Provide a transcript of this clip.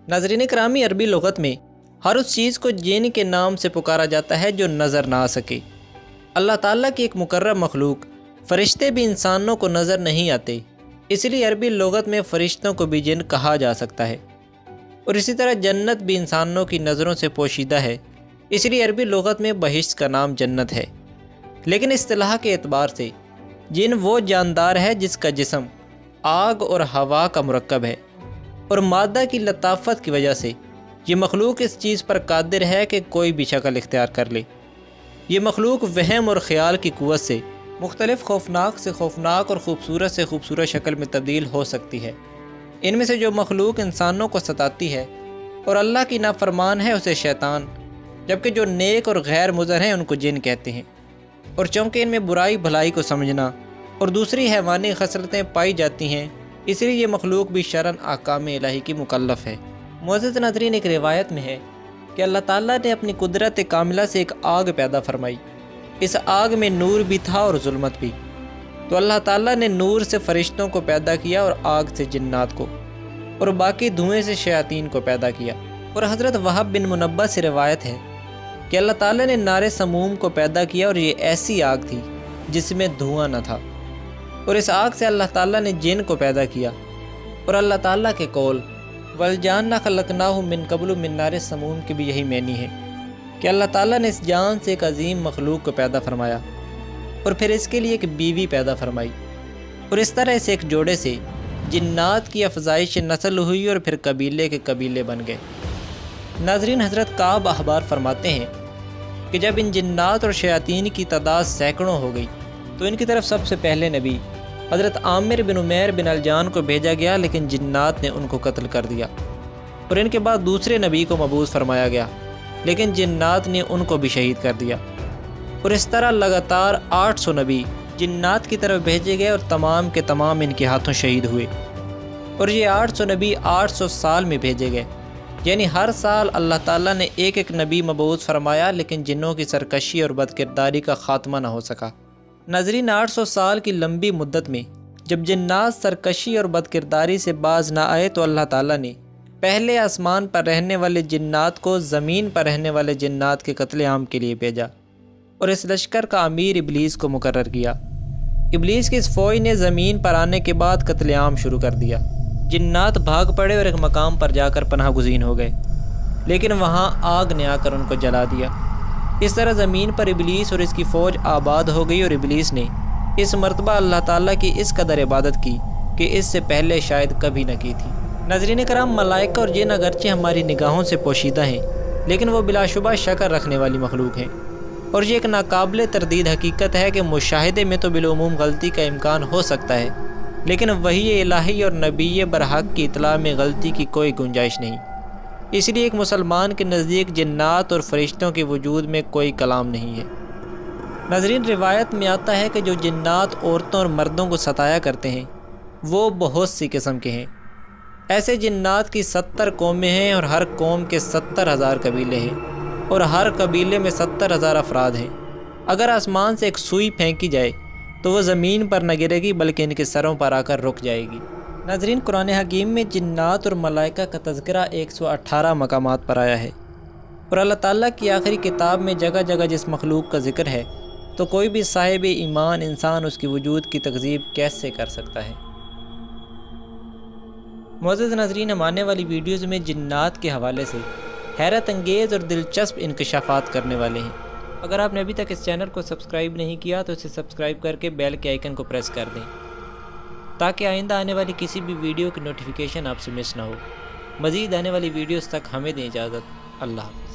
ناظرین کرامی، عربی لغت میں ہر اس چیز کو جن کے نام سے پکارا جاتا ہے جو نظر نہ آ سکے۔ اللہ تعالیٰ کی ایک مقرر مخلوق فرشتے بھی انسانوں کو نظر نہیں آتے، اس لیے عربی لغت میں فرشتوں کو بھی جن کہا جا سکتا ہے۔ اور اسی طرح جنت بھی انسانوں کی نظروں سے پوشیدہ ہے، اس لیے عربی لغت میں بہشت کا نام جنت ہے۔ لیکن اصطلاح کے اعتبار سے جن وہ جاندار ہے جس کا جسم آگ اور ہوا کا مرکب ہے، اور مادہ کی لطافت کی وجہ سے یہ مخلوق اس چیز پر قادر ہے کہ کوئی بھی شکل اختیار کر لے۔ یہ مخلوق وہم اور خیال کی قوت سے مختلف خوفناک سے خوفناک اور خوبصورت سے خوبصورت شکل میں تبدیل ہو سکتی ہے۔ ان میں سے جو مخلوق انسانوں کو ستاتی ہے اور اللہ کی نافرمان ہے اسے شیطان، جبکہ جو نیک اور غیر مضر ہیں ان کو جن کہتے ہیں۔ اور چونکہ ان میں برائی بھلائی کو سمجھنا اور دوسری حیوانی خصلتیں پائی جاتی ہیں، اس لیے یہ مخلوق بھی شرعاً احکام الہی کی مکلف ہے۔ معزز ناظرین، ایک روایت میں ہے کہ اللہ تعالیٰ نے اپنی قدرت کاملہ سے ایک آگ پیدا فرمائی۔ اس آگ میں نور بھی تھا اور ظلمت بھی۔ تو اللہ تعالیٰ نے نور سے فرشتوں کو پیدا کیا اور آگ سے جنات کو، اور باقی دھوئیں سے شیاطین کو پیدا کیا۔ اور حضرت وہب بن منبہ سے روایت ہے کہ اللہ تعالیٰ نے نار سموم کو پیدا کیا، اور یہ ایسی آگ تھی جس میں دھواں نہ تھا۔ اور اس آگ سے اللہ تعالیٰ نے جن کو پیدا کیا۔ اور اللہ تعالیٰ کے قول وَالْجَانَّ خَلَقْنَاهُ مِن قَبْلُ مِن نَارِ سَمُومٍ کی بھی یہی معنی ہے کہ اللہ تعالیٰ نے اس جان سے ایک عظیم مخلوق کو پیدا فرمایا اور پھر اس کے لیے ایک بیوی پیدا فرمائی، اور اس طرح سے ایک جوڑے سے جنات کی افزائش نسل ہوئی اور پھر قبیلے کے قبیلے بن گئے۔ ناظرین، حضرت کعب احبار فرماتے ہیں کہ جب ان جنات اور شیاطین کی تعداد سینکڑوں ہو گئی تو ان کی طرف سب سے پہلے نبی حضرت عامر بن عمیر بن الجان کو بھیجا گیا، لیکن جنات نے ان کو قتل کر دیا۔ اور ان کے بعد دوسرے نبی کو مبعوث فرمایا گیا، لیکن جنات نے ان کو بھی شہید کر دیا۔ اور اس طرح لگاتار 800 نبی جنات کی طرف بھیجے گئے اور تمام کے تمام ان کے ہاتھوں شہید ہوئے۔ اور یہ 800 نبی 800 سال میں بھیجے گئے، یعنی ہر سال اللہ تعالیٰ نے ایک ایک نبی مبعوث فرمایا، لیکن جنوں کی سرکشی اور بدکرداری کا خاتمہ نہ ہو سکا۔ ناظرین، 800 سال کی لمبی مدت میں جب جنات سرکشی اور بدکرداری سے باز نہ آئے تو اللہ تعالیٰ نے پہلے آسمان پر رہنے والے جنات کو زمین پر رہنے والے جنات کے قتل عام کے لیے بھیجا، اور اس لشکر کا امیر ابلیس کو مقرر کیا۔ ابلیس کی اس فوج نے زمین پر آنے کے بعد قتل عام شروع کر دیا۔ جنات بھاگ پڑے اور ایک مقام پر جا کر پناہ گزین ہو گئے، لیکن وہاں آگ نے آ کر ان کو جلا دیا۔ اس طرح زمین پر ابلیس اور اس کی فوج آباد ہو گئی، اور ابلیس نے اس مرتبہ اللہ تعالیٰ کی اس قدر عبادت کی کہ اس سے پہلے شاید کبھی نہ کی تھی۔ ناظرین کرام، ملائکہ اور جن اگرچہ ہماری نگاہوں سے پوشیدہ ہیں، لیکن وہ بلا شبہ شکل رکھنے والی مخلوق ہیں، اور یہ ایک ناقابل تردید حقیقت ہے کہ مشاہدے میں تو بالعموم غلطی کا امکان ہو سکتا ہے، لیکن وحی الہی اور نبی برحق کی اطلاع میں غلطی کی کوئی گنجائش نہیں۔ اس لیے ایک مسلمان کے نزدیک جنات اور فرشتوں کے وجود میں کوئی کلام نہیں ہے۔ ناظرین، روایت میں آتا ہے کہ جو جنات عورتوں اور مردوں کو ستایا کرتے ہیں وہ بہت سی قسم کے ہیں۔ ایسے جنات کی 70 قومیں ہیں، اور ہر قوم کے 70,000 قبیلے ہیں، اور ہر قبیلے میں 70,000 افراد ہیں۔ اگر آسمان سے ایک سوئی پھینکی جائے تو وہ زمین پر نہ گرے گی بلکہ ان کے سروں پر آ کر رک جائے گی۔ ناظرین، قرآن حکیم میں جنات اور ملائکہ کا تذکرہ 118 مقامات پر آیا ہے، اور اللہ تعالیٰ کی آخری کتاب میں جگہ جگہ جس مخلوق کا ذکر ہے تو کوئی بھی صاحب ایمان انسان اس کی وجود کی تکذیب کیسے کر سکتا ہے۔ معزز ناظرین، ہم آنے والی ویڈیوز میں جنات کے حوالے سے حیرت انگیز اور دلچسپ انکشافات کرنے والے ہیں۔ اگر آپ نے ابھی تک اس چینل کو سبسکرائب نہیں کیا تو اسے سبسکرائب کر کے بیل کے آئیکن کو پریس کر دیں تاکہ آئندہ آنے والی کسی بھی ویڈیو کی نوٹیفیکیشن آپ سے مس نہ ہو۔ مزید آنے والی ویڈیوز تک ہمیں دیں اجازت۔ اللہ حافظ۔